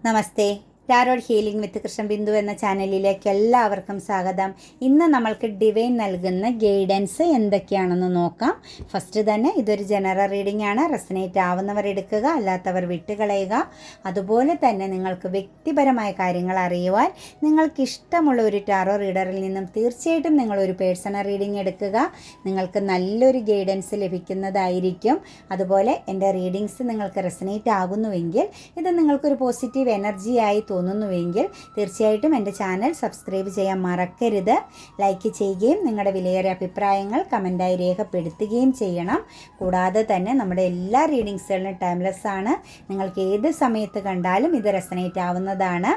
നമസ്തേ. Tarot healing വിത്ത് കൃഷ്ണ ബിന്ദു എന്ന ചാനലിലേക്ക് എല്ലാവർക്കും സ്വാഗതം. ഇന്ന് നമ്മൾക്ക് ഡിവൈൻ നൽകുന്ന ഗൈഡൻസ് എന്തൊക്കെയാണെന്ന് നോക്കാം. ഫസ്റ്റ് തന്നെ ഇതൊരു ജനറൽ റീഡിംഗ് ആണ്. റെസനേറ്റ് ആവുന്നവർ എടുക്കുക, അല്ലാത്തവർ വിട്ടുകളയുക. അതുപോലെ തന്നെ നിങ്ങൾക്ക് വ്യക്തിപരമായ കാര്യങ്ങൾ അറിയുവാൻ നിങ്ങൾക്ക് ഇഷ്ടമുള്ള ഒരു ടാറോ റീഡറിൽ നിന്നും തീർച്ചയായിട്ടും നിങ്ങളൊരു പേഴ്സണൽ റീഡിംഗ് എടുക്കുക. നിങ്ങൾക്ക് നല്ലൊരു ഗൈഡൻസ് ലഭിക്കുന്നതായിരിക്കും. അതുപോലെ എൻ്റെ റീഡിങ്സ് നിങ്ങൾക്ക് റെസനേറ്റ് ആകുന്നുവെങ്കിൽ, ഇത് നിങ്ങൾക്കൊരു പോസിറ്റീവ് എനർജിയായി തോന്നുന്നുവെങ്കിൽ തീർച്ചയായിട്ടും എൻ്റെ ചാനൽ സബ്സ്ക്രൈബ് ചെയ്യാൻ മറക്കരുത്. ലൈക്ക് ചെയ്യുകയും നിങ്ങളുടെ വിലയേറിയ അഭിപ്രായങ്ങൾ കമൻറ്റായി രേഖപ്പെടുത്തുകയും ചെയ്യണം. കൂടാതെ തന്നെ നമ്മുടെ എല്ലാ റീഡിങ്സുകളും ടൈംലെസ് ആണ്. നിങ്ങൾക്ക് ഏത് സമയത്ത് കണ്ടാലും ഇത് റെസനേറ്റ് ആവുന്നതാണ്.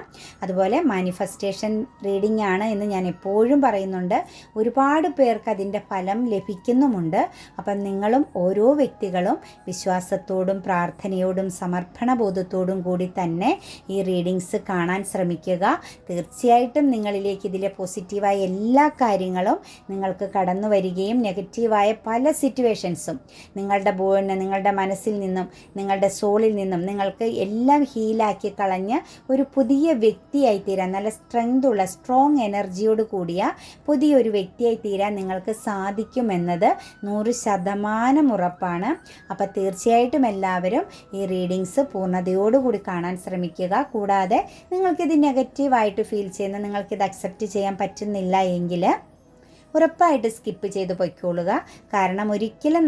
അതുപോലെ മാനിഫെസ്റ്റേഷൻ റീഡിംഗ് ആണ് എന്ന് ഞാൻ എപ്പോഴും പറയുന്നുണ്ട്. ഒരുപാട് പേർക്ക് അതിൻ്റെ ഫലം ലഭിക്കുന്നുമുണ്ട്. അപ്പം നിങ്ങളും ഓരോ വ്യക്തികളും വിശ്വാസത്തോടും പ്രാർത്ഥനയോടും സമർപ്പണബോധത്തോടും കൂടി തന്നെ ഈ റീഡിങ്സ് കാണാൻ ശ്രമിക്കുക. തീർച്ചയായിട്ടും നിങ്ങളിലേക്ക് ഇതിലെ പോസിറ്റീവായ എല്ലാ കാര്യങ്ങളും നിങ്ങൾക്ക് കടന്നു വരികയും നെഗറ്റീവായ പല സിറ്റുവേഷൻസും നിങ്ങളുടെ മനസ്സിൽ നിന്നും നിങ്ങളുടെ സോളിൽ നിന്നും നിങ്ങൾക്ക് എല്ലാം ഹീലാക്കി കളഞ്ഞ് ഒരു പുതിയ വ്യക്തിയായി തീരാൻ, നല്ല സ്ട്രെങ്ത് ഉള്ള സ്ട്രോങ് എനർജിയോട് കൂടിയ പുതിയൊരു വ്യക്തിയായി തീരാൻ നിങ്ങൾക്ക് സാധിക്കുമെന്നത് 100% ഉറപ്പാണ്. അപ്പോൾ തീർച്ചയായിട്ടും എല്ലാവരും ഈ റീഡിങ്സ് പൂർണ്ണതയോടുകൂടി കാണാൻ ശ്രമിക്കുക. കൂടാതെ നിങ്ങൾക്കിത് നെഗറ്റീവായിട്ട് ഫീൽ ചെയ്യുന്ന, നിങ്ങൾക്കിത് അക്സെപ്റ്റ് ചെയ്യാൻ പറ്റുന്നില്ല എങ്കിൽ ഉറപ്പായിട്ട് സ്കിപ്പ് ചെയ്ത് പൊയ്ക്കോളുക. കാരണം ഒരിക്കലും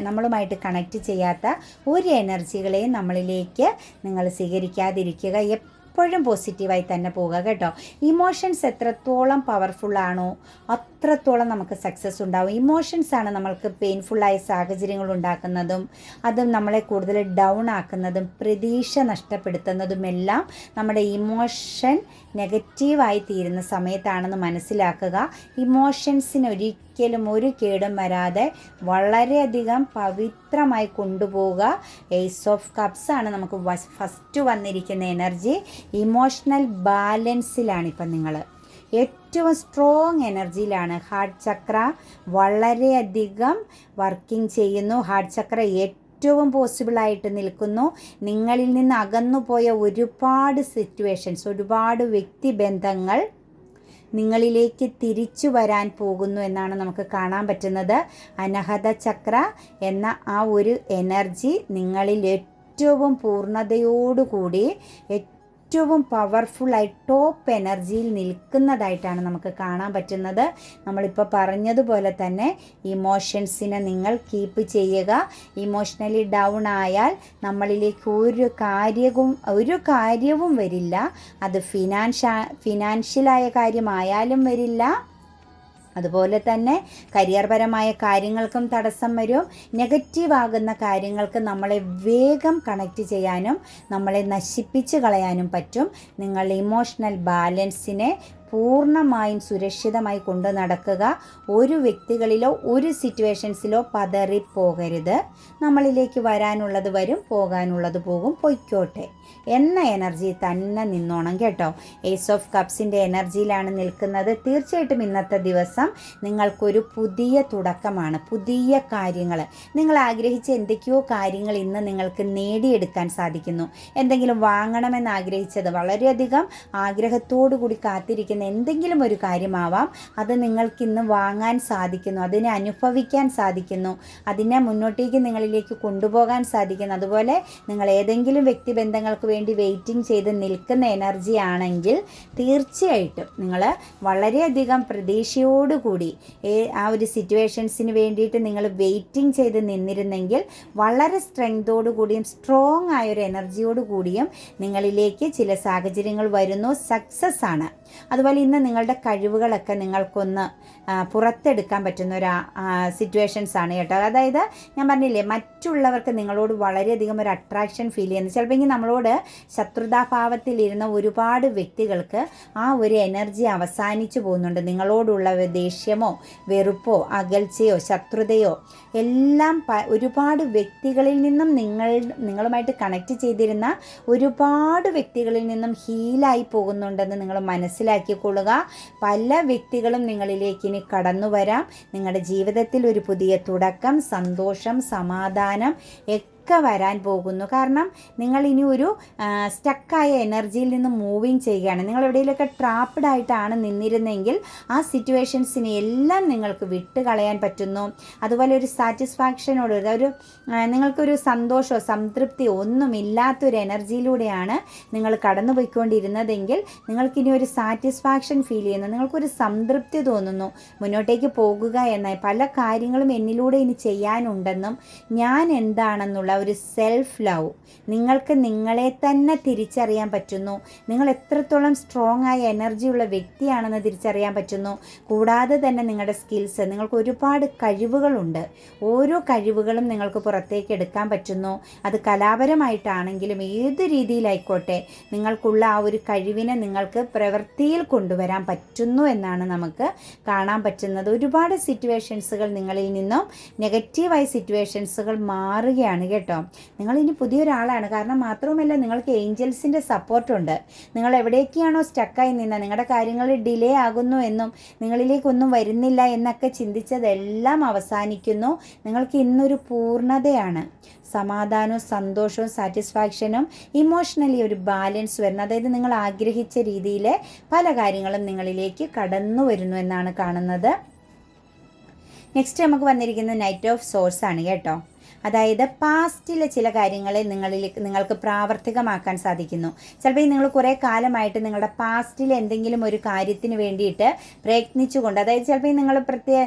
നമ്മളുമായിട്ട് കണക്റ്റ് ചെയ്യാത്ത ഒരു എനർജികളെയും നമ്മളിലേക്ക് നിങ്ങൾ സ്വീകരിക്കാതിരിക്കുക. എപ്പോഴും പോസിറ്റീവായി തന്നെ പോവുക കേട്ടോ. ഇമോഷൻസ് എത്രത്തോളം പവർഫുള്ളാണോ അത്രത്തോളം നമുക്ക് സക്സസ് ഉണ്ടാവും. ഇമോഷൻസാണ് നമ്മൾക്ക് പെയിൻഫുള്ളായ സാഹചര്യങ്ങൾ ഉണ്ടാക്കുന്നതും അതും നമ്മളെ കൂടുതൽ ഡൗൺ ആക്കുന്നതും പ്രതീക്ഷ നഷ്ടപ്പെടുത്തുന്നതുമെല്ലാം നമ്മുടെ ഇമോഷൻ നെഗറ്റീവായി തീരുന്ന സമയത്താണെന്ന് മനസ്സിലാക്കുക. ഇമോഷൻസിന് ഒരിക്കലും ഒരു കേടും വരാതെ വളരെയധികം പവിത്രമായി കൊണ്ടുപോവുക. ഏസ് ഓഫ് കപ്സ് ആണ് നമുക്ക് ഫസ്റ്റ് വന്നിരിക്കുന്ന എനർജി. ഇമോഷണൽ ബാലൻസിലാണിപ്പം നിങ്ങൾ ഏറ്റവും സ്ട്രോങ് എനർജിയിലാണ്. ഹാർട്ട് ചക്ര വളരെയധികം വർക്കിംഗ് ചെയ്യുന്നു. ഹാർട്ട് ചക്ര ഏറ്റവും പോസിബിളായിട്ട് നിൽക്കുന്നു. നിങ്ങളിൽ നിന്ന് അകന്നുപോയ ഒരുപാട് സിറ്റുവേഷൻസ്, ഒരുപാട് വ്യക്തിബന്ധങ്ങൾ നിങ്ങളിലേക്ക് തിരിച്ചു വരാൻ പോകുന്നു എന്നാണ് നമുക്ക് കാണാൻ പറ്റുന്നത്. അനഹത ചക്ര എന്ന ആ ഒരു എനർജി നിങ്ങളിൽ ഏറ്റവും പൂർണ്ണതയോടുകൂടി ഏറ്റവും പവർഫുള്ളായി ടോപ്പ് എനർജിയിൽ നിൽക്കുന്നതായിട്ടാണ് നമുക്ക് കാണാൻ പറ്റുന്നത്. നമ്മളിപ്പോൾ പറഞ്ഞതുപോലെ തന്നെ ഇമോഷൻസിനെ നിങ്ങൾ കീപ്പ് ചെയ്യുക. ഇമോഷണലി ഡൗൺ ആയാൽ നമ്മളിലേക്ക് ഒരു കാര്യവും വരില്ല. അത് ഫിനാൻഷ്യലായ കാര്യമായാലും വരില്ല. അതുപോലെ തന്നെ കരിയർപരമായ കാര്യങ്ങൾക്കും തടസ്സം വരും. നെഗറ്റീവാകുന്ന കാര്യങ്ങൾക്ക് നമ്മളെ വേഗം കണക്റ്റ് ചെയ്യാനും നമ്മളെ നശിപ്പിച്ച് കളയാനും പറ്റും. നിങ്ങളുടെ ഇമോഷണൽ ബാലൻസിനെ പൂർണ്ണമായും സുരക്ഷിതമായി കൊണ്ടു നടക്കുക. ഒരു വ്യക്തികളിലോ ഒരു സിറ്റുവേഷൻസിലോ പതറിപ്പോകരുത്. നമ്മളിലേക്ക് വരാനുള്ളത് വരും, പോകാനുള്ളത് പോകും, പൊയ്ക്കോട്ടെ എന്ന എനർജി തന്നെ നിന്നോണം കേട്ടോ. ഏസ് ഓഫ് കപ്സിൻ്റെ എനർജിയിലാണ് നിൽക്കുന്നത്. തീർച്ചയായിട്ടും ഇന്നത്തെ ദിവസം നിങ്ങൾക്കൊരു പുതിയ തുടക്കമാണ്. പുതിയ കാര്യങ്ങൾ, നിങ്ങൾ ആഗ്രഹിച്ച എന്തൊക്കെയോ കാര്യങ്ങൾ ഇന്ന് നിങ്ങൾക്ക് നേടിയെടുക്കാൻ സാധിക്കുന്നു. എന്തെങ്കിലും വാങ്ങണമെന്ന് ആഗ്രഹിച്ചത്, വളരെയധികം ആഗ്രഹത്തോടു കൂടി കാത്തിരിക്കുന്ന എന്തെങ്കിലും ഒരു കാര്യമാവാം, അത് നിങ്ങൾക്കിന്ന് വാങ്ങാൻ സാധിക്കുന്നു, അതിനെ അനുഭവിക്കാൻ സാധിക്കുന്നു, അതിനെ മുന്നോട്ടേക്ക് നിങ്ങളിലേക്ക് കൊണ്ടുപോകാൻ സാധിക്കുന്നു. അതുപോലെ നിങ്ങൾ ഏതെങ്കിലും വ്യക്തിബന്ധങ്ങൾക്ക് വേണ്ടി വെയിറ്റിംഗ് ചെയ്ത് നിൽക്കുന്ന എനർജി ആണെങ്കിൽ തീർച്ചയായിട്ടും നിങ്ങൾ വളരെയധികം പ്രതീക്ഷയോടുകൂടി ആ ഒരു സിറ്റുവേഷൻസിന് വേണ്ടിയിട്ട് നിങ്ങൾ വെയിറ്റിംഗ് ചെയ്ത് നിന്നിരുന്നെങ്കിൽ വളരെ സ്ട്രെങ്തോടു കൂടിയും സ്ട്രോങ് ആയൊരു എനർജിയോട് കൂടിയും നിങ്ങളിലേക്ക് ചില സാഹചര്യങ്ങൾ വരുന്നു. സക്സസ് ആണ്. അതുപോലെ ഇന്ന് നിങ്ങളുടെ കഴിവുകളൊക്കെ നിങ്ങൾക്കൊന്ന് പുറത്തെടുക്കാൻ പറ്റുന്ന ഒരു സിറ്റുവേഷൻസ് ആണ് കേട്ടോ. അതായത് ഞാൻ പറഞ്ഞില്ലേ, മറ്റുള്ളവർക്ക് നിങ്ങളോട് വളരെയധികം ഒരു അട്രാക്ഷൻ ഫീൽ ചെയ്യുന്നു. ചിലപ്പോൾ നമ്മളോട് ശത്രുതാഭാവത്തിലിരുന്ന ഒരുപാട് വ്യക്തികൾക്ക് ആ ഒരു എനർജി അവസാനിച്ചു പോകുന്നുണ്ട്. നിങ്ങളോടുള്ള ദേഷ്യമോ വെറുപ്പോ അകൽച്ചയോ ശത്രുതയോ എല്ലാം ഒരുപാട് വ്യക്തികളിൽ നിന്നും നിങ്ങളുമായിട്ട് കണക്റ്റ് ചെയ്തിരുന്ന ഒരുപാട് വ്യക്തികളിൽ നിന്നും ഹീലായി പോകുന്നുണ്ടെന്ന് നിങ്ങൾ മനസ്സിലാക്കിക്കൊള്ളുക. പല വ്യക്തികളും നിങ്ങളിലേക്ക് ഇനി കടന്നു വരാം. നിങ്ങളുടെ ജീവിതത്തിൽ ഒരു പുതിയ തുടക്കം, സന്തോഷം, സമാധാനം ഒക്കെ വരാൻ പോകുന്നു. കാരണം നിങ്ങൾ ഇനി ഒരു സ്റ്റക്കായ എനർജിയിൽ നിന്ന് മൂവിങ് ചെയ്യുകയാണ്. നിങ്ങൾ എവിടെയെങ്കിലുമൊക്കെ ട്രാപ്പ്ഡ് ആയിട്ടാണ് നിന്നിരുന്നെങ്കിൽ ആ സിറ്റുവേഷൻസിനെ എല്ലാം നിങ്ങൾക്ക് വിട്ട് കളയാൻ പറ്റുന്നു. അതുപോലെ ഒരു സാറ്റിസ്ഫാക്ഷനോട് നിങ്ങൾക്കൊരു സന്തോഷമോ സംതൃപ്തിയോ ഒന്നുമില്ലാത്തൊരു എനർജിയിലൂടെയാണ് നിങ്ങൾ കടന്നു പോയിക്കൊണ്ടിരുന്നതെങ്കിൽ നിങ്ങൾക്കിനി ഒരു സാറ്റിസ്ഫാക്ഷൻ ഫീൽ ചെയ്യുന്നു, നിങ്ങൾക്കൊരു സംതൃപ്തി തോന്നുന്നു, മുന്നോട്ടേക്ക് പോകുക എന്നായി. പല കാര്യങ്ങളും എന്നിലൂടെ ഇനി ചെയ്യാനുണ്ടെന്നും ഞാൻ എന്താണെന്നുള്ള ഒരു സെൽഫ് ലവ്, നിങ്ങൾക്ക് നിങ്ങളെ തന്നെ തിരിച്ചറിയാൻ പറ്റുന്നു. നിങ്ങൾ എത്രത്തോളം സ്ട്രോങ് ആയ എനർജിയുള്ള വ്യക്തിയാണെന്ന് തിരിച്ചറിയാൻ പറ്റുന്നു. കൂടാതെ തന്നെ നിങ്ങളുടെ സ്കിൽസ്, നിങ്ങൾക്ക് ഒരുപാട് കഴിവുകളുണ്ട്. ഓരോ കഴിവുകളും നിങ്ങൾക്ക് പുറത്തേക്ക് എടുക്കാൻ പറ്റുന്നു. അത് കലാപരമായിട്ടാണെങ്കിലും ഏത് രീതിയിലായിക്കോട്ടെ നിങ്ങൾക്കുള്ള ആ ഒരു കഴിവിനെ നിങ്ങൾക്ക് പ്രവൃത്തിയിൽ കൊണ്ടുവരാൻ പറ്റുന്നു എന്നാണ് നമുക്ക് കാണാൻ പറ്റുന്നത്. ഒരുപാട് സിറ്റുവേഷൻസുകൾ നിങ്ങളിൽ നിന്നും നെഗറ്റീവായ സിറ്റുവേഷൻസുകൾ മാറുകയാണ് കേട്ടോ. നിങ്ങളിനി പുതിയൊരാളാണ്. കാരണം മാത്രവുമല്ല നിങ്ങൾക്ക് ഏഞ്ചൽസിൻ്റെ സപ്പോർട്ടുണ്ട്. നിങ്ങൾ എവിടേക്കാണോ സ്റ്റക്കായി നിന്ന, നിങ്ങളുടെ കാര്യങ്ങൾ ഡിലേ ആകുന്നു എന്നും നിങ്ങളിലേക്കൊന്നും വരുന്നില്ല എന്നൊക്കെ ചിന്തിച്ചതെല്ലാം അവസാനിക്കുന്നു. നിങ്ങൾക്ക് ഇന്നൊരു പൂർണ്ണതയാണ്. സമാധാനവും സന്തോഷവും സാറ്റിസ്ഫാക്ഷനും ഇമോഷണലി ഒരു ബാലൻസ് വരുന്നു. അതായത് നിങ്ങൾ ആഗ്രഹിച്ച രീതിയിൽ പല കാര്യങ്ങളും നിങ്ങളിലേക്ക് കടന്നു വരുന്നു എന്നാണ് കാണുന്നത്. നെക്സ്റ്റ് നമുക്ക് വന്നിരിക്കുന്നത് നൈറ്റ് ഓഫ് സോഴ്സ് ആണ് കേട്ടോ. അതായത് പാസ്റ്റിലെ ചില കാര്യങ്ങളെ നിങ്ങൾക്ക് പ്രാവർത്തികമാക്കാൻ സാധിക്കുന്നു. ചിലപ്പോൾ നിങ്ങൾ കുറേ കാലമായിട്ട് നിങ്ങളുടെ പാസ്റ്റിൽ എന്തെങ്കിലും ഒരു കാര്യത്തിന് വേണ്ടിയിട്ട് പ്രയത്നിച്ചുകൊണ്ട്, അതായത് ചിലപ്പോൾ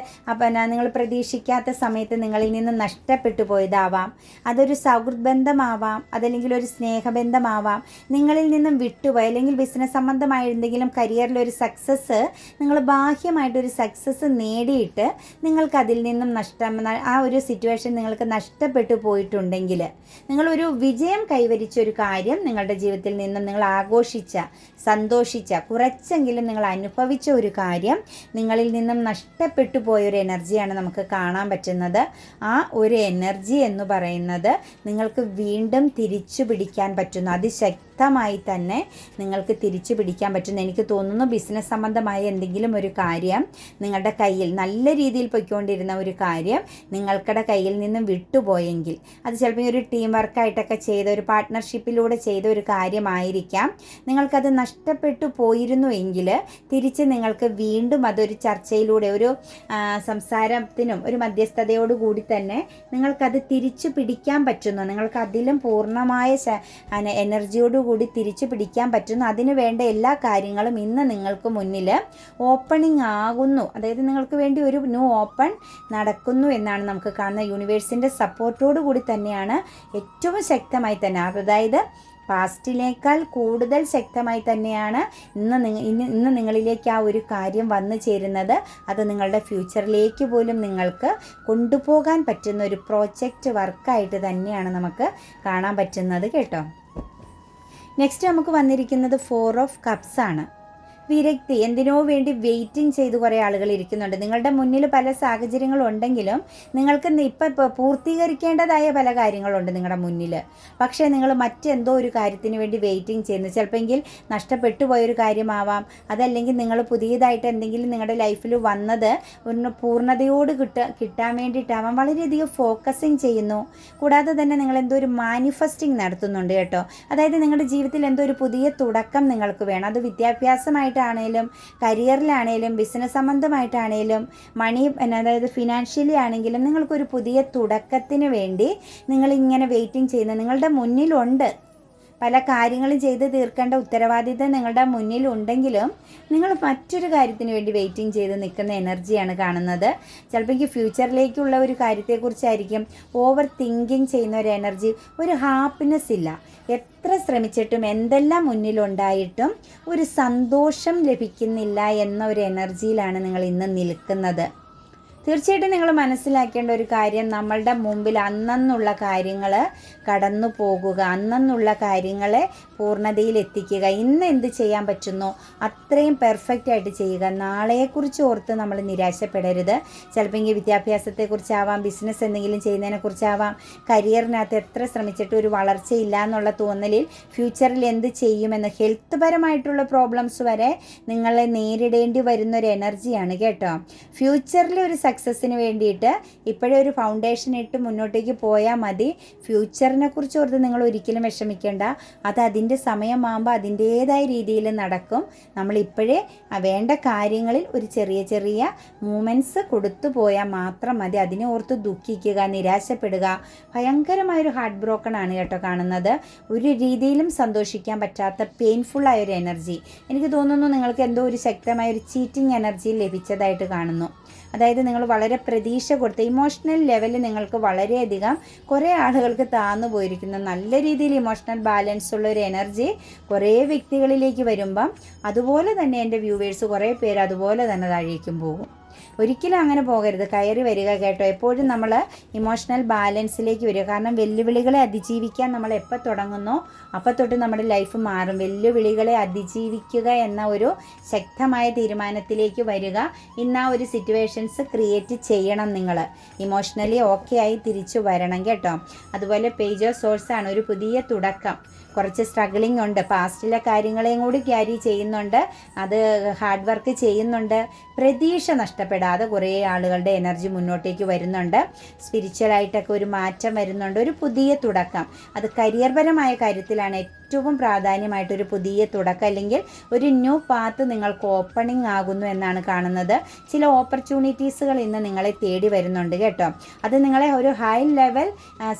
നിങ്ങൾ പ്രതീക്ഷിക്കാത്ത സമയത്ത് നിങ്ങളിൽ നിന്ന് നഷ്ടപ്പെട്ടു പോയതാവാം, അതൊരു സൗഹൃദ ബന്ധമാവാം, അതല്ലെങ്കിൽ ഒരു സ്നേഹബന്ധമാവാം, നിങ്ങളിൽ നിന്നും വിട്ടുപോയി, അല്ലെങ്കിൽ ബിസിനസ് സംബന്ധമായ എന്തെങ്കിലും കരിയറിലൊരു സക്സസ്, നിങ്ങൾ ബാഹ്യമായിട്ടൊരു സക്സസ് നേടിയിട്ട് നിങ്ങൾക്കതിൽ നിന്നും ആ ഒരു സിറ്റുവേഷൻ നിങ്ങൾക്ക് നഷ്ടപ്പെട്ടു പോയിട്ടുണ്ടെങ്കിൽ, നിങ്ങളൊരു വിജയം കൈവരിച്ച ഒരു കാര്യം നിങ്ങളുടെ ജീവിതത്തിൽ നിന്നും നിങ്ങൾ ആഘോഷിച്ച, സന്തോഷിച്ച, കുറച്ചെങ്കിലും നിങ്ങൾ അനുഭവിച്ച ഒരു കാര്യം നിങ്ങളിൽ നിന്നും നഷ്ടപ്പെട്ടു പോയൊരു എനർജിയാണ് നമുക്ക് കാണാൻ പറ്റുന്നത്. ആ ഒരു എനർജി എന്ന് പറയുന്നത് നിങ്ങൾക്ക് വീണ്ടും തിരിച്ചു പിടിക്കാൻ പറ്റുന്നു. അതിശക്തമായി തന്നെ നിങ്ങൾക്ക് തിരിച്ചു പിടിക്കാൻ പറ്റുന്നു. എനിക്ക് തോന്നുന്നു ബിസിനസ് സംബന്ധമായ എന്തെങ്കിലും ഒരു കാര്യം നിങ്ങളുടെ കയ്യിൽ, നല്ല രീതിയിൽ പൊയ്ക്കൊണ്ടിരുന്ന ഒരു കാര്യം നിങ്ങൾക്കുടെ കയ്യിൽ നിന്നും വിട്ടുപോയെങ്കിൽ, അത് ചിലപ്പോൾ ഒരു ടീം വർക്കായിട്ടൊക്കെ ചെയ്ത, ഒരു പാർട്ട്ണർഷിപ്പിലൂടെ ചെയ്ത ഒരു കാര്യമായിരിക്കാം. നിങ്ങൾക്കത് നഷ്ടപ്പെട്ടു പോയിരുന്നു എങ്കിൽ തിരിച്ച് നിങ്ങൾക്ക് വീണ്ടും അതൊരു ചർച്ചയിലൂടെ, ഒരു സംസാരത്തിനും ഒരു മധ്യസ്ഥതയോടുകൂടി തന്നെ നിങ്ങൾക്കത് തിരിച്ചു പിടിക്കാൻ പറ്റുന്നു. നിങ്ങൾക്ക് അതിലും പൂർണ്ണമായ എനർജിയോടുകൂടി തിരിച്ചു പിടിക്കാൻ പറ്റുന്നു. അതിന് വേണ്ട എല്ലാ കാര്യങ്ങളും ഇന്ന് നിങ്ങൾക്ക് മുന്നിൽ ഓപ്പണിംഗ് ആകുന്നു. അതായത് നിങ്ങൾക്ക് വേണ്ടി ഒരു ന്യൂ ഓപ്പൺ നടക്കുന്നു എന്നാണ് നമുക്ക് കാണുന്ന. യൂണിവേഴ്സിൻ്റെ സപ്പോർട്ടോടു കൂടി തന്നെയാണ്, ഏറ്റവും ശക്തമായി തന്നെ, അതായത് പാസ്റ്റിനേക്കാൾ കൂടുതൽ ശക്തമായി തന്നെയാണ് ഇന്ന് നിങ്ങളിലേക്ക് ആ ഒരു കാര്യം വന്നു ചേരുന്നത്. അത് നിങ്ങളുടെ ഫ്യൂച്ചറിലേക്ക് പോലും നിങ്ങൾക്ക് കൊണ്ടുപോകാൻ പറ്റുന്ന ഒരു പ്രോജക്റ്റ് വർക്കായിട്ട് തന്നെയാണ് നമുക്ക് കാണാൻ പറ്റുന്നത് കേട്ടോ. നെക്സ്റ്റ് നമുക്ക് വന്നിരിക്കുന്നത് 4 ഓഫ് കപ്സ് ആണ്. വിരക്തി, എന്തിനോ വേണ്ടി വെയിറ്റിംഗ് ചെയ്ത് കുറേ ആളുകൾ ഇരിക്കുന്നുണ്ട്. നിങ്ങളുടെ മുന്നിൽ പല സാഹചര്യങ്ങളുണ്ടെങ്കിലും നിങ്ങൾക്ക് ഇപ്പം പൂർത്തീകരിക്കേണ്ടതായ പല കാര്യങ്ങളുണ്ട് നിങ്ങളുടെ മുന്നിൽ. പക്ഷേ നിങ്ങൾ മറ്റെന്തോ ഒരു കാര്യത്തിന് വേണ്ടി വെയിറ്റിംഗ് ചെയ്യുന്നു. ചിലപ്പോൾ നഷ്ടപ്പെട്ടു പോയൊരു കാര്യമാവാം, അതല്ലെങ്കിൽ നിങ്ങൾ പുതിയതായിട്ട് എന്തെങ്കിലും നിങ്ങളുടെ ലൈഫിൽ വന്നത് ഒരു പൂർണ്ണതയോട് കിട്ടാൻ വേണ്ടിയിട്ടാവാം. വളരെയധികം ഫോക്കസിങ് ചെയ്യുന്നു. കൂടാതെ തന്നെ നിങ്ങൾ എന്തോ ഒരു മാനിഫെസ്റ്റിംഗ് നടത്തുന്നുണ്ട് കേട്ടോ. അതായത് നിങ്ങളുടെ ജീവിതത്തിൽ എന്തോ ഒരു പുതിയ തുടക്കം നിങ്ങൾക്ക് വേണം. അത് വിദ്യാഭ്യാസമായിട്ടാണേലും കരിയറിലാണേലും ബിസിനസ് സംബന്ധമായിട്ടാണേലും അതായത് ഫിനാൻഷ്യലി ആണെങ്കിലും നിങ്ങൾക്കൊരു പുതിയ തുടക്കത്തിന് വേണ്ടി നിങ്ങളിങ്ങനെ വെയിറ്റിംഗ് ചെയ്യുന്നത് നിങ്ങളുടെ മുന്നിലുണ്ട്. പല കാര്യങ്ങളും ചെയ്ത് തീർക്കേണ്ട ഉത്തരവാദിത്തം നിങ്ങളുടെ മുന്നിലുണ്ടെങ്കിലും നിങ്ങൾ മറ്റൊരു കാര്യത്തിന് വേണ്ടി വെയിറ്റിംഗ് ചെയ്ത് നിൽക്കുന്ന എനർജിയാണ് കാണുന്നത്. ചിലപ്പോൾ ഫ്യൂച്ചറിലേക്കുള്ള ഒരു കാര്യത്തെക്കുറിച്ചായിരിക്കും ഓവർ തിങ്കിങ് ചെയ്യുന്ന ഒരു എനർജി. ഒരു ഹാപ്പിനെസ് ഇല്ല. എത്ര ശ്രമിച്ചിട്ടും എന്തെല്ലാം മുന്നിലുണ്ടായിട്ടും ഒരു സന്തോഷം ലഭിക്കുന്നില്ല എന്ന ഒരു എനർജിയിലാണ് നിങ്ങൾ ഇന്ന് നിൽക്കുന്നത്. തീർച്ചയായിട്ടും നിങ്ങൾ മനസ്സിലാക്കേണ്ട ഒരു കാര്യം, നമ്മളുടെ മുമ്പിൽ അന്നുള്ള കാര്യങ്ങൾ കടന്നു പോകുക, അന്നുള്ള കാര്യങ്ങളെ പൂർണ്ണതയിൽ എത്തിക്കുക. ഇന്ന് എന്ത് ചെയ്യാൻ പറ്റുന്നോ അത്രയും പെർഫെക്റ്റ് ആയിട്ട് ചെയ്യുക. നാളെയെക്കുറിച്ച് ഓർത്ത് നമ്മൾ നിരാശപ്പെടരുത്. ചിലപ്പോൾ വിദ്യാഭ്യാസത്തെക്കുറിച്ചാവാം, ബിസിനസ് എന്തെങ്കിലും ചെയ്യുന്നതിനെക്കുറിച്ചാവാം, കരിയറിനകത്ത് എത്ര ശ്രമിച്ചിട്ട് ഒരു വളർച്ചയില്ല എന്നുള്ള തോന്നലിൽ ഫ്യൂച്ചറിൽ എന്ത് ചെയ്യുമെന്ന്, ഹെൽത്ത് പരമായിട്ടുള്ള പ്രോബ്ലംസ് വരെ നിങ്ങളെ നേരിടേണ്ടി വരുന്നൊരു എനർജിയാണ് കേട്ടോ. ഫ്യൂച്ചറിൽ ഒരു സക്സസ്സിന് വേണ്ടിയിട്ട് ഇപ്പോഴേ ഒരു ഫൗണ്ടേഷൻ ഇട്ട് മുന്നോട്ടേക്ക് പോയാൽ മതി. ഫ്യൂച്ചറിനെ കുറിച്ച് ഓർത്ത് നിങ്ങൾ ഒരിക്കലും വിഷമിക്കേണ്ട. അത് അതിൻ്റെ സമയമാകുമ്പോൾ അതിൻ്റേതായ രീതിയിൽ നടക്കും. നമ്മളിപ്പോഴേ വേണ്ട കാര്യങ്ങളിൽ ഒരു ചെറിയ ചെറിയ മൂമെൻറ്റ്സ് കൊടുത്തു പോയാൽ മാത്രം മതി. അതിനെ ഓർത്ത് ദുഃഖിക്കുക, നിരാശപ്പെടുക, ഭയങ്കരമായൊരു ഹാർട്ട് ബ്രോക്കൺ ആണ് കേട്ടോ കാണുന്നത്. ഒരു രീതിയിലും സന്തോഷിക്കാൻ പറ്റാത്ത പെയിൻഫുള്ളായൊരു എനർജി. എനിക്ക് തോന്നുന്നു നിങ്ങൾക്ക് എന്തോ ഒരു ശക്തമായൊരു ചീറ്റിംഗ് എനർജി ലഭിച്ചതായിട്ട് കാണുന്നു. അതായത് നിങ്ങൾ വളരെ പ്രതീക്ഷ കൊടുത്ത ഇമോഷണൽ ലെവൽ നിങ്ങൾക്ക് വളരെയധികം കുറേ ആളുകൾക്ക് താന്നു പോയിരിക്കുന്ന നല്ല രീതിയിൽ ഇമോഷണൽ ബാലൻസ് ഉള്ള ഒരു എനർജി കുറേ വ്യക്തികളിലേക്ക് വരുമ്പം അതുപോലെ തന്നെ എൻ്റെ വ്യൂവേഴ്സ് കുറേ പേര് അതുപോലെ തന്നെ താഴേക്കും പോകും. ഒരിക്കലും അങ്ങനെ പോകരുത്, കയറി വരിക കേട്ടോ. എപ്പോഴും നമ്മൾ ഇമോഷണൽ ബാലൻസിലേക്ക് വരിക. കാരണം വെല്ലുവിളികളെ അതിജീവിക്കാൻ നമ്മൾ എപ്പോൾ തുടങ്ങുന്നോ അപ്പോൾ തൊട്ട് നമ്മുടെ ലൈഫ് മാറും. വെല്ലുവിളികളെ അതിജീവിക്കുക എന്ന ഒരു ശക്തമായ തീരുമാനത്തിലേക്ക് വരിക. ഇന്ന് ആ ഒരു സിറ്റുവേഷൻസ് ക്രിയേറ്റ് ചെയ്യണം. നിങ്ങൾ ഇമോഷണലി ഓക്കെ ആയി തിരിച്ചു വരണം കേട്ടോ. അതുപോലെ പേജ് ഓഫ് സോഴ്സ് ആണ് ഒരു പുതിയ തുടക്കം. കുറച്ച് സ്ട്രഗിളിംഗ് ഉണ്ട്, പാസ്റ്റിലെ കാര്യങ്ങളെയും കൂടി ക്യാരി ചെയ്യുന്നുണ്ട്, അത് ഹാർഡ് വർക്ക് ചെയ്യുന്നുണ്ട്. പ്രതീക്ഷ നഷ്ടപ്പെടാതെ കുറേ ആളുകളുടെ എനർജി മുന്നോട്ടേക്ക് വരുന്നുണ്ട്. സ്പിരിച്വലായിട്ടൊക്കെ ഒരു മാറ്റം വരുന്നുണ്ട്, ഒരു പുതിയ തുടക്കം. അത് കരിയർപരമായ കാര്യത്തിലാണ് ഏറ്റവും പ്രാധാന്യമായിട്ടൊരു പുതിയ തുടക്കം, അല്ലെങ്കിൽ ഒരു ന്യൂ പാത്ത് നിങ്ങൾക്ക് ഓപ്പണിംഗ് ആകുന്നു എന്നാണ് കാണുന്നത്. ചില ഓപ്പർച്യൂണിറ്റീസുകൾ ഇന്ന് നിങ്ങളെ തേടി വരുന്നുണ്ട് കേട്ടോ. അത് നിങ്ങളെ ഒരു ഹൈ ലെവൽ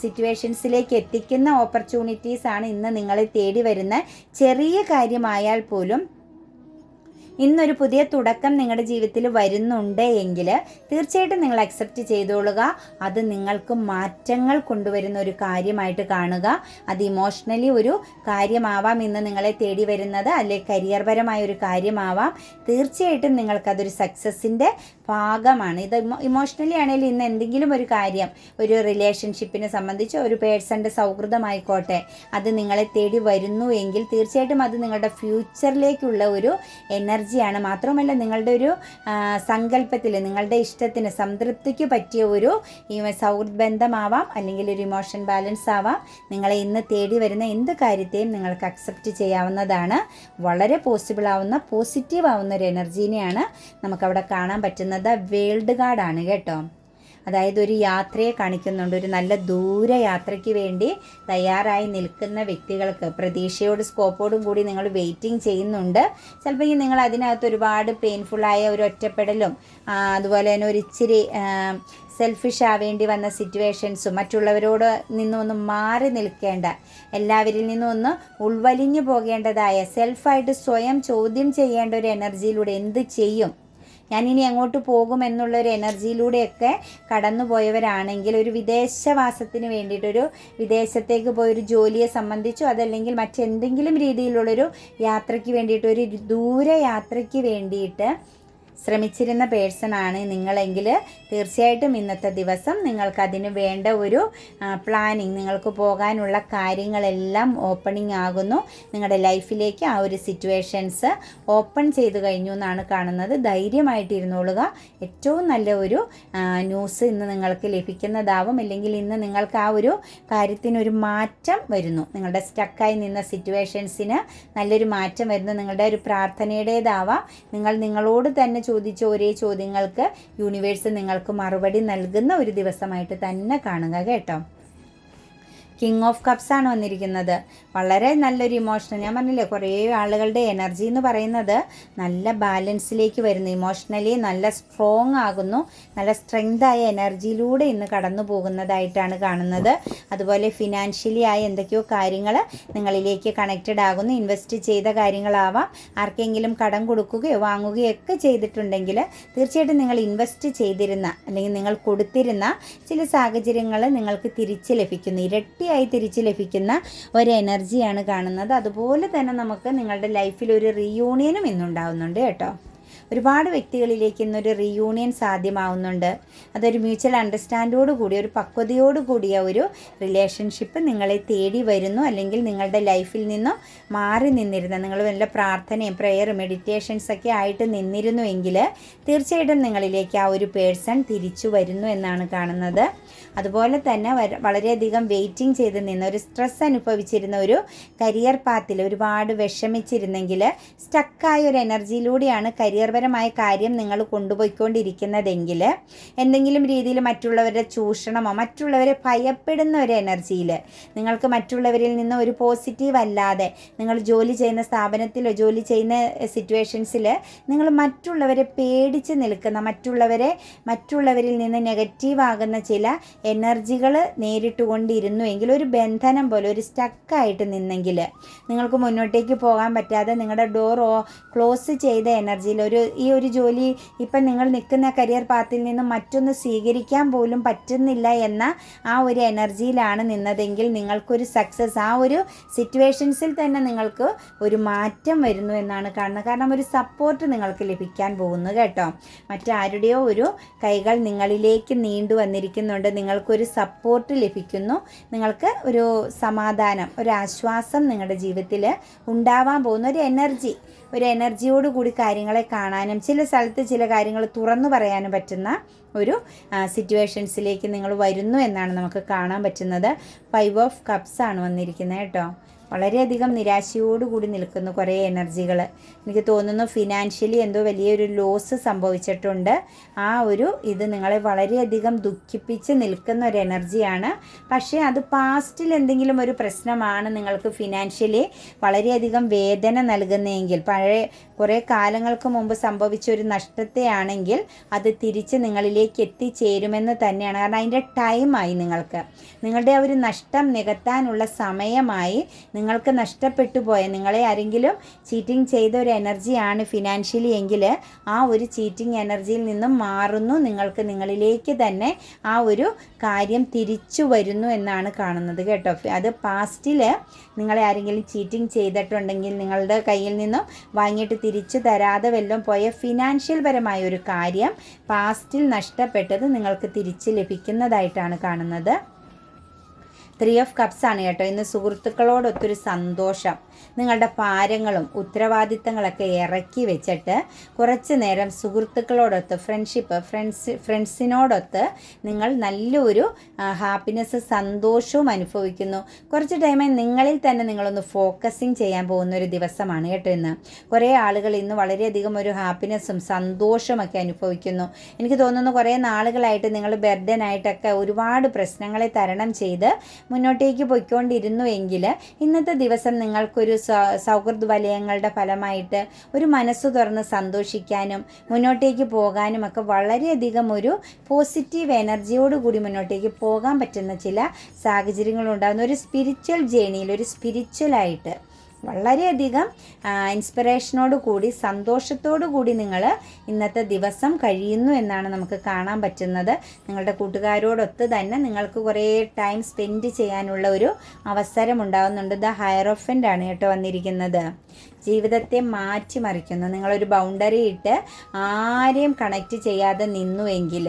സിറ്റുവേഷൻസിലേക്ക് എത്തിക്കുന്ന ഓപ്പർച്യൂണിറ്റീസാണ് ഇന്ന് നിങ്ങളെ തേടി വരുന്ന. ചെറിയ കാര്യമായാൽ പോലും ഇന്നൊരു പുതിയ തുടക്കം നിങ്ങളുടെ ജീവിതത്തിൽ വരുന്നുണ്ട് എങ്കിൽ തീർച്ചയായിട്ടും നിങ്ങൾ അക്സെപ്റ്റ് ചെയ്തോളുക. അത് നിങ്ങൾക്ക് മാറ്റങ്ങൾ കൊണ്ടുവരുന്ന ഒരു കാര്യമായിട്ട് കാണുക. അത് ഇമോഷണലി ഒരു കാര്യമാവാം ഇന്ന് നിങ്ങളെ തേടി വരുന്നത്, അല്ലെങ്കിൽ കരിയർപരമായ ഒരു കാര്യമാവാം. തീർച്ചയായിട്ടും നിങ്ങൾക്കതൊരു സക്സസ്സിൻ്റെ ഭാഗമാണ്. ഇത് ഇമോഷണലി ആണെങ്കിൽ ഇന്ന് എന്തെങ്കിലും ഒരു കാര്യം, ഒരു റിലേഷൻഷിപ്പിനെ സംബന്ധിച്ച് ഒരു പേഴ്സൻ്റെ സൗഹൃദമായിക്കോട്ടെ, അത് നിങ്ങളെ തേടി വരുന്നു എങ്കിൽ തീർച്ചയായിട്ടും അത് നിങ്ങളുടെ ഫ്യൂച്ചറിലേക്കുള്ള ഒരു എനർജിയാണ്. മാത്രമല്ല നിങ്ങളുടെ ഒരു സങ്കല്പത്തിൽ, നിങ്ങളുടെ ഇഷ്ടത്തിന്, സംതൃപ്തിക്ക് പറ്റിയ ഒരു സൗഹൃദ ബന്ധമാവാം, അല്ലെങ്കിൽ ഒരു ഇമോഷൻ ബാലൻസ് ആവാം. നിങ്ങളെ ഇന്ന് തേടി വരുന്ന എന്ത് കാര്യത്തെയും നിങ്ങൾക്ക് അക്സെപ്റ്റ് ചെയ്യാവുന്നതാണ്. വളരെ പോസിബിൾ ആവുന്ന, പോസിറ്റീവ് ആവുന്ന ഒരു എനർജീനെയാണ് നമുക്കവിടെ കാണാൻ പറ്റുന്നത്. വേൾഡ് കാർഡാണ് കേട്ടോ. അതായത് ഒരു യാത്രയെ കാണിക്കുന്നുണ്ട്. ഒരു നല്ല ദൂരയാത്രയ്ക്ക് വേണ്ടി തയ്യാറായി നിൽക്കുന്ന വ്യക്തികൾക്ക് പ്രതീക്ഷയോട് സ്കോപ്പോടും കൂടി നിങ്ങൾ വെയിറ്റിംഗ് ചെയ്യുന്നുണ്ട്. ചിലപ്പോൾ നിങ്ങൾ അതിനകത്ത് ഒരുപാട് പെയിൻഫുള്ളായ ഒരു ഒറ്റപ്പെടലും അതുപോലെ തന്നെ ഒരു ഇച്ചിരി സെൽഫിഷ് ആവേണ്ടി വന്ന സിറ്റുവേഷൻസും, മറ്റുള്ളവരോട് നിന്നൊന്ന് മാറി നിൽക്കേണ്ട, എല്ലാവരിൽ നിന്നും ഒന്ന് ഉൾവലിഞ്ഞു പോകേണ്ടതായ, സെൽഫായിട്ട് സ്വയം ചോദ്യം ചെയ്യേണ്ട ഒരു എനർജിയിലൂടെ എന്ത് ചെയ്യും, ഞാനിനി എങ്ങോട്ട് പോകും എന്നുള്ളൊരു എനർജിയിലൂടെയൊക്കെ കടന്നു പോയവരാണെങ്കിൽ, ഒരു വിദേശവാസത്തിന് വേണ്ടിയിട്ടൊരു വിദേശത്തേക്ക് പോയൊരു ജോലിയെ സംബന്ധിച്ചോ അതല്ലെങ്കിൽ മറ്റെന്തെങ്കിലും രീതിയിലുള്ളൊരു യാത്രയ്ക്ക് വേണ്ടിയിട്ട്, ഒരു ദൂരയാത്രയ്ക്ക് വേണ്ടിയിട്ട് ശ്രമിച്ചിരുന്ന പേഴ്സണാണ് നിങ്ങളെങ്കിൽ തീർച്ചയായിട്ടും ഇന്നത്തെ ദിവസം നിങ്ങൾക്കതിന് വേണ്ട ഒരു പ്ലാനിങ്, നിങ്ങൾക്ക് പോകാനുള്ള കാര്യങ്ങളെല്ലാം ഓപ്പണിംഗ് ആകുന്നു. നിങ്ങളുടെ ലൈഫിലേക്ക് ആ ഒരു സിറ്റുവേഷൻസ് ഓപ്പൺ ചെയ്ത് കഴിഞ്ഞു എന്നാണ് കാണുന്നത്. ധൈര്യമായിട്ടിരുന്നോളുക. ഏറ്റവും നല്ല ഒരു ന്യൂസ് ഇന്ന് നിങ്ങൾക്ക് ലഭിക്കുന്നതാവും. അല്ലെങ്കിൽ ഇന്ന് നിങ്ങൾക്ക് ആ ഒരു കാര്യത്തിനൊരു മാറ്റം വരുന്നു. നിങ്ങളുടെ സ്റ്റക്കായി നിന്ന സിറ്റുവേഷൻസിന് നല്ലൊരു മാറ്റം വരുന്നു. നിങ്ങളുടെ ഒരു പ്രാർത്ഥനയുടേതാവാം. നിങ്ങൾ നിങ്ങളോട് തന്നെ ചോദിച്ച ഒരേ ചോദ്യങ്ങൾക്ക് യൂണിവേഴ്സ് നിങ്ങൾക്ക് മറുപടി നൽകുന്ന ഒരു ദിവസമായിട്ട് തന്നെ കാണുക കേട്ടോ. കിങ് ഓഫ് കപ്സ് ആണ് വന്നിരിക്കുന്നത്. വളരെ നല്ലൊരു ഇമോഷണൽ, ഞാൻ പറഞ്ഞില്ലേ കുറേ ആളുകളുടെ എനർജി എന്ന് പറയുന്നത് നല്ല ബാലൻസിലേക്ക് വരുന്നു. ഇമോഷണലി നല്ല സ്ട്രോങ് ആകുന്നു. നല്ല സ്ട്രെങ്ത് ആയ എനർജിയിലൂടെ ഇന്ന് കടന്നു പോകുന്നതായിട്ടാണ് കാണുന്നത്. അതുപോലെ ഫിനാൻഷ്യലി ആയ എന്തൊക്കെയോ കാര്യങ്ങൾ നിങ്ങളിലേക്ക് കണക്റ്റഡ് ആകുന്നു. ഇൻവെസ്റ്റ് ചെയ്ത കാര്യങ്ങളാവാം. ആർക്കെങ്കിലും കടം കൊടുക്കുകയോ വാങ്ങുകയോ ഒക്കെ ചെയ്തിട്ടുണ്ടെങ്കിൽ തീർച്ചയായിട്ടും നിങ്ങൾ ഇൻവെസ്റ്റ് ചെയ്തിരുന്ന അല്ലെങ്കിൽ നിങ്ങൾ കൊടുത്തിരുന്ന ചില സാഹചര്യങ്ങൾ നിങ്ങൾക്ക് തിരിച്ച് ലഭിക്കുന്നു. ഇരട്ടിയായി തിരിച്ച് ലഭിക്കുന്ന ഒരു എനർജിയാണ് കാണുന്നത്. അതുപോലെ തന്നെ നമുക്ക് നിങ്ങളുടെ ലൈഫിൽ ഒരു റീയൂണിയനും ഇന്നുണ്ടാവുന്നുണ്ട് കേട്ടോ. ഒരുപാട് വ്യക്തികളിലേക്ക് ഇന്നൊരു റീയൂണിയൻ സാധ്യമാവുന്നുണ്ട്. അതൊരു മ്യൂച്വൽ അണ്ടർസ്റ്റാൻഡോട് കൂടി ഒരു പക്വതയോട് കൂടിയ ഒരു റിലേഷൻഷിപ്പ് നിങ്ങളെ തേടി വരുന്നു. അല്ലെങ്കിൽ നിങ്ങളുടെ ലൈഫിൽ നിന്നും മാറി നിന്നിരുന്ന, നിങ്ങൾ വല്ല പ്രാർത്ഥനയും പ്രെയർ മെഡിറ്റേഷൻസൊക്കെ ആയിട്ട് നിന്നിരുന്നുവെങ്കിൽ തീർച്ചയായിട്ടും നിങ്ങളിലേക്ക് ആ ഒരു പേഴ്സൺ തിരിച്ചു വരുന്നു എന്നാണ് കാണുന്നത്. അതുപോലെ തന്നെ വളരെയധികം വെയിറ്റിംഗ് ചെയ്ത് നിന്ന, ഒരു സ്ട്രെസ് അനുഭവിച്ചിരുന്ന ഒരു കരിയർ പാത്തിൽ ഒരുപാട് വിഷമിച്ചിരുന്നെങ്കിൽ സ്റ്റക്കായ ഒരു എനർജിയിലൂടെയാണ് കരിയർപരമായ കാര്യം നിങ്ങൾ കൊണ്ടുപോയിക്കൊണ്ടിരിക്കുന്നതെങ്കിൽ എന്തെങ്കിലും രീതിയിൽ മറ്റുള്ളവരുടെ ചൂഷണമോ മറ്റുള്ളവരെ ഭയപ്പെടുന്ന ഒരു എനർജിയിൽ നിങ്ങൾക്ക് മറ്റുള്ളവരിൽ നിന്ന് ഒരു പോസിറ്റീവ് അല്ലാതെ, നിങ്ങൾ ജോലി ചെയ്യുന്ന സ്ഥാപനത്തിലോ ജോലി ചെയ്യുന്ന സിറ്റുവേഷൻസിൽ നിങ്ങൾ മറ്റുള്ളവരെ പേടിച്ച് നിൽക്കുന്ന, മറ്റുള്ളവരിൽ നിന്ന് നെഗറ്റീവ് ആകുന്ന ചില എനർജികൾ നേരിട്ടുകൊണ്ടിരുന്നുവെങ്കിൽ, ഒരു ബന്ധനം പോലെ ഒരു സ്റ്റക്കായിട്ട് നിന്നെങ്കിൽ, നിങ്ങൾക്ക് മുന്നോട്ടേക്ക് പോകാൻ പറ്റാതെ നിങ്ങളുടെ ഡോർ ക്ലോസ് ചെയ്ത എനർജിയിൽ ഈ ഒരു ജോലി ഇപ്പം നിങ്ങൾ നിൽക്കുന്ന കരിയർ പാത്തിൽ നിന്ന് മറ്റൊന്ന് സ്വീകരിക്കാൻ പോലും പറ്റുന്നില്ല എന്ന ആ ഒരു എനർജിയിലാണ് നിന്നതെങ്കിൽ നിങ്ങൾക്കൊരു സക്സസ്, ആ ഒരു സിറ്റുവേഷൻസിൽ തന്നെ നിങ്ങൾക്ക് ഒരു മാറ്റം വരുന്നു എന്നാണ് കാണുന്നത്. കാരണം ഒരു സപ്പോർട്ട് നിങ്ങൾക്ക് ലഭിക്കാൻ പോകുന്നു കേട്ടോ. മറ്റാരുടെയോ ഒരു കൈകൾ നിങ്ങളിലേക്ക് നീണ്ടു വന്നിരിക്കുന്നുണ്ട്, നിങ്ങൾക്കൊരു സപ്പോർട്ട് ലഭിക്കുന്നു, നിങ്ങൾക്ക് ഒരു സമാധാനം, ഒരു ആശ്വാസം നിങ്ങളുടെ ജീവിതത്തിൽ ഉണ്ടാവാൻ പോകുന്ന ഒരു എനർജിയോട് കൂടി കാര്യങ്ങളെ കാണാനും ചില സ്ഥലത്ത് ചില കാര്യങ്ങൾ തുറന്നു പറയാനും പറ്റുന്ന ഒരു സിറ്റുവേഷൻസിലേക്ക് നിങ്ങൾ വരുന്നു എന്നാണ് നമുക്ക് കാണാൻ പറ്റുന്നത്. 5 ഓഫ് കപ്സ് ആണ് വന്നിരിക്കുന്നത് കേട്ടോ. വളരെയധികം നിരാശയോടുകൂടി നിൽക്കുന്നു കുറേ എനർജികൾ. എനിക്ക് തോന്നുന്നു ഫിനാൻഷ്യലി എന്തോ വലിയൊരു ലോസ് സംഭവിച്ചിട്ടുണ്ട്. ഇത് നിങ്ങളെ വളരെയധികം ദുഃഖിപ്പിച്ച് നിൽക്കുന്ന ഒരു എനർജിയാണ്. പക്ഷേ അത് പാസ്റ്റിൽ എന്തെങ്കിലും ഒരു പ്രശ്നമാണ് നിങ്ങൾക്ക് ഫിനാൻഷ്യലി വളരെയധികം വേദന നൽകുന്നതെങ്കിൽ, കുറേ കാലങ്ങൾക്ക് മുമ്പ് സംഭവിച്ച ഒരു നഷ്ടത്തെയാണെങ്കിൽ അത് തിരിച്ച് നിങ്ങളിലേക്ക് എത്തിച്ചേരുമെന്ന് തന്നെയാണ്. കാരണം അതിൻ്റെ ടൈമായി, നിങ്ങളുടെ ആ ഒരു നഷ്ടം നികത്താനുള്ള സമയമായി. നിങ്ങൾക്ക് നഷ്ടപ്പെട്ടു പോയ, നിങ്ങളെ ആരെങ്കിലും ചീറ്റിംഗ് ചെയ്ത ഒരു എനർജിയാണ് ഫിനാൻഷ്യലി എങ്കിൽ ആ ഒരു ചീറ്റിംഗ് എനർജിയിൽ നിന്നും മാറുന്നു, നിങ്ങൾക്ക് നിങ്ങളിലേക്ക് തന്നെ ആ ഒരു കാര്യം തിരിച്ചു വരുന്നു എന്നാണ് കാണുന്നത് കേട്ടോ. അത് പാസ്റ്റിൽ നിങ്ങളെ ആരെങ്കിലും ചീറ്റിംഗ് ചെയ്തിട്ടുണ്ടെങ്കിൽ, നിങ്ങളുടെ കയ്യിൽ നിന്നും വാങ്ങിയിട്ട് തിരിച്ചു തരാതെ വല്ലതും പോയ ഫിനാൻഷ്യൽ പരമായ ഒരു കാര്യം പാസ്റ്റിൽ നഷ്ടപ്പെട്ടത് നിങ്ങൾക്ക് തിരിച്ച് ലഭിക്കുന്നതായിട്ടാണ് കാണുന്നത്. 3 ഓഫ് കപ്സ് ആണ് കേട്ടോ. ഇന്ന് സുഹൃത്തുക്കളോടൊത്തൊരു സന്തോഷം, നിങ്ങളുടെ ഭാരങ്ങളും ഉത്തരവാദിത്തങ്ങളൊക്കെ ഇറക്കി വെച്ചിട്ട് കുറച്ച് നേരം സുഹൃത്തുക്കളോടൊത്ത് ഫ്രണ്ട്സിനോടൊത്ത് നിങ്ങൾ നല്ലൊരു ഹാപ്പിനെസ്, സന്തോഷവും അനുഭവിക്കുന്നു. കുറച്ച് ടൈമായി നിങ്ങളിൽ തന്നെ നിങ്ങളൊന്ന് ഫോക്കസിങ് ചെയ്യാൻ പോകുന്ന ഒരു ദിവസമാണ് കേട്ടോ ഇന്ന്. കുറേ ആളുകൾ ഇന്ന് വളരെയധികം ഒരു ഹാപ്പിനെസ്സും സന്തോഷമൊക്കെ അനുഭവിക്കുന്നു. എനിക്ക് തോന്നുന്നു കുറേ നാളുകളായിട്ട് നിങ്ങൾ ബർഡനായിട്ടൊക്കെ ഒരുപാട് പ്രശ്നങ്ങളെ തരണം ചെയ്ത് മുന്നോട്ടേക്ക് പോയിക്കൊണ്ടിരുന്നുവെങ്കിൽ ഇന്നത്തെ ദിവസം നിങ്ങൾക്കൊരു സൗഹൃദ വലയങ്ങളുടെ ഫലമായിട്ട് ഒരു മനസ്സ് തുറന്ന് സന്തോഷിക്കാനും മുന്നോട്ടേക്ക് പോകാനും ഒക്കെ വളരെയധികം ഒരു പോസിറ്റീവ് എനർജിയോടുകൂടി മുന്നോട്ടേക്ക് പോകാൻ പറ്റുന്ന ചില സാഹചര്യങ്ങളുണ്ടാകുന്ന ഒരു സ്പിരിച്വൽ ജേണിയിൽ, ഒരു സ്പിരിച്വലായിട്ട് വളരെയധികം ഇൻസ്പിറേഷനോട് കൂടി സന്തോഷത്തോടു കൂടി നിങ്ങൾ ഇന്നത്തെ ദിവസം കഴിയുന്നു എന്നാണ് നമുക്ക് കാണാൻ പറ്റുന്നത്. നിങ്ങളുടെ കൂട്ടുകാരോടൊത്ത് തന്നെ നിങ്ങൾക്ക് കുറേ ടൈം സ്പെൻഡ് ചെയ്യാനുള്ള ഒരു അവസരം ഉണ്ടാകുന്നുണ്ട്. ദ ഹയറോഫൻ്റ് ആണ് കേട്ടോ വന്നിരിക്കുന്നത്. ജീവിതത്തെ മാറ്റിമറിക്കുന്നു. നിങ്ങളൊരു ബൗണ്ടറി ഇട്ട് ആരെയും കണക്റ്റ് ചെയ്യാതെ നിന്നുവെങ്കിൽ,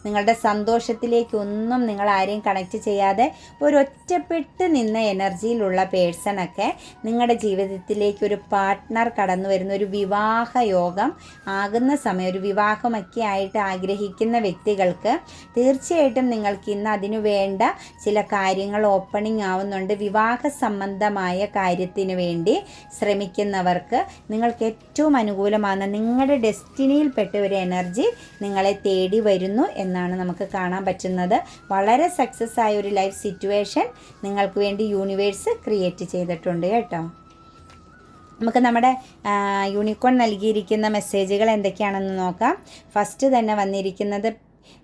നിങ്ങളുടെ സന്തോഷത്തിലേക്കൊന്നും നിങ്ങൾ ആരെയും കണക്റ്റ് ചെയ്യാതെ ഒരൊറ്റപ്പെട്ട് നിന്ന എനർജിയിലുള്ള പേഴ്സണൊക്കെ നിങ്ങളുടെ ജീവിതത്തിലേക്ക് ഒരു പാർട്ട്ണർ കടന്നു വരുന്ന ഒരു വിവാഹ യോഗം ആകുന്ന സമയം, ഒരു വിവാഹമൊക്കെ ആയിട്ട് ആഗ്രഹിക്കുന്ന വ്യക്തികൾക്ക് തീർച്ചയായിട്ടും നിങ്ങൾക്ക് ഇന്ന് അതിനു വേണ്ട ചില കാര്യങ്ങൾ ഓപ്പണിംഗ് ആവുന്നുണ്ട്. വിവാഹ സംബന്ധമായ കാര്യത്തിന് വേണ്ടി ശ്രമിക്കുന്നവർക്ക് നിങ്ങൾക്ക് ഏറ്റവും അനുകൂലമാണ്. നിങ്ങളുടെ ഡെസ്റ്റിനിയിൽപ്പെട്ട ഒരു എനർജി നിങ്ങളെ തേടി വരുന്നു എന്നാണ് നമുക്ക് കാണാൻ പറ്റുന്നത്. വളരെ സക്സസ് ആയ ഒരു ലൈഫ് സിറ്റുവേഷൻ നിങ്ങൾക്ക് വേണ്ടി യൂണിവേഴ്സ് ക്രിയേറ്റ് ചെയ്തിട്ടുണ്ട് കേട്ടോ. നമുക്ക് നമ്മുടെ യൂണിക്കോൺ നൽകിയിരിക്കുന്ന മെസ്സേജുകൾ എന്തൊക്കെയാണെന്ന് നോക്കാം. ഫസ്റ്റ് തന്നെ വന്നിരിക്കുന്നത്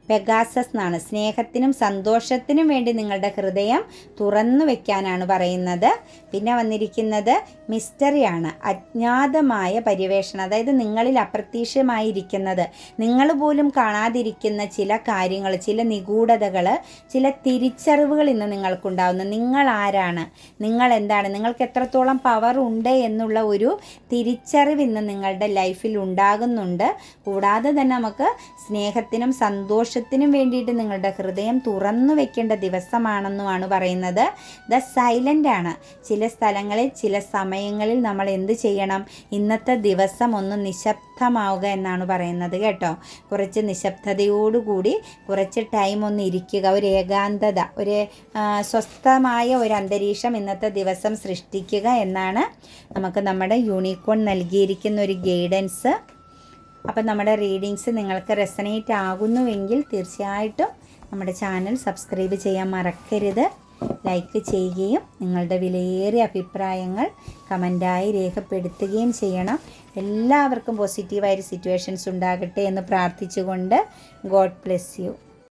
പെഗാസസ് എന്നാണ്. സ്നേഹത്തിനും സന്തോഷത്തിനും വേണ്ടി നിങ്ങളുടെ ഹൃദയം തുറന്നു വെക്കാനാണ് പറയുന്നത്. പിന്നെ വന്നിരിക്കുന്നത് മിസ്റ്ററിയാണ്, അജ്ഞാതമായ പര്യവേഷണം. അതായത് നിങ്ങളിൽ അപ്രത്യക്ഷമായിരിക്കുന്നത്, നിങ്ങൾ പോലും കാണാതിരിക്കുന്ന ചില കാര്യങ്ങൾ, ചില നിഗൂഢതകൾ, ചില തിരിച്ചറിവുകൾ ഇന്ന് നിങ്ങൾക്കുണ്ടാവുന്നു. നിങ്ങൾ ആരാണ്, നിങ്ങൾ എന്താണ്, നിങ്ങൾക്ക് എത്രത്തോളം പവർ ഉണ്ട് എന്നുള്ള ഒരു തിരിച്ചറിവ് ഇന്ന് നിങ്ങളുടെ ലൈഫിൽ ഉണ്ടാകുന്നുണ്ട്. കൂടാതെ തന്നെ നമുക്ക് സ്നേഹത്തിനും സന്തോഷത്തിനും വേണ്ടിയിട്ട് നിങ്ങളുടെ ഹൃദയം തുറന്നു വെക്കേണ്ട ദിവസമാണെന്നുമാണ് പറയുന്നത്. ദ സൈലൻ്റ് ആണ്. ചില സ്ഥലങ്ങളിൽ ചില സമയങ്ങളിൽ നമ്മൾ എന്ത് ചെയ്യണം, ഇന്നത്തെ ദിവസം ഒന്ന് നിശബ്ദമാവുക എന്നാണ് പറയുന്നത് കേട്ടോ. കുറച്ച് നിശബ്ദതയോടുകൂടി കുറച്ച് ടൈം ഒന്ന് ഇരിക്കുക, ഒരു ഏകാന്തത, ഒരു സ്വസ്ഥമായ ഒരു അന്തരീക്ഷം ഇന്നത്തെ ദിവസം സൃഷ്ടിക്കുക എന്നാണ് നമുക്ക് നമ്മുടെ യൂണിക്കോൺ നൽകിയിരിക്കുന്ന ഒരു ഗൈഡൻസ്. അപ്പം നമ്മുടെ റീഡിങ്സ് നിങ്ങൾക്ക് റെസനേറ്റ് ആകുന്നുവെങ്കിൽ തീർച്ചയായിട്ടും നമ്മുടെ ചാനൽ സബ്സ്ക്രൈബ് ചെയ്യാൻ മറക്കരുത്. ലൈക്ക് ചെയ്യുകയും നിങ്ങളുടെ വിലയേറിയ അഭിപ്രായങ്ങൾ കമൻറ്റായി രേഖപ്പെടുത്തുകയും ചെയ്യണം. എല്ലാവർക്കും പോസിറ്റീവായൊരു സിറ്റുവേഷൻസ് ഉണ്ടാകട്ടെ എന്ന് പ്രാർത്ഥിച്ചുകൊണ്ട് ഗോഡ് ബ്ലെസ് യു.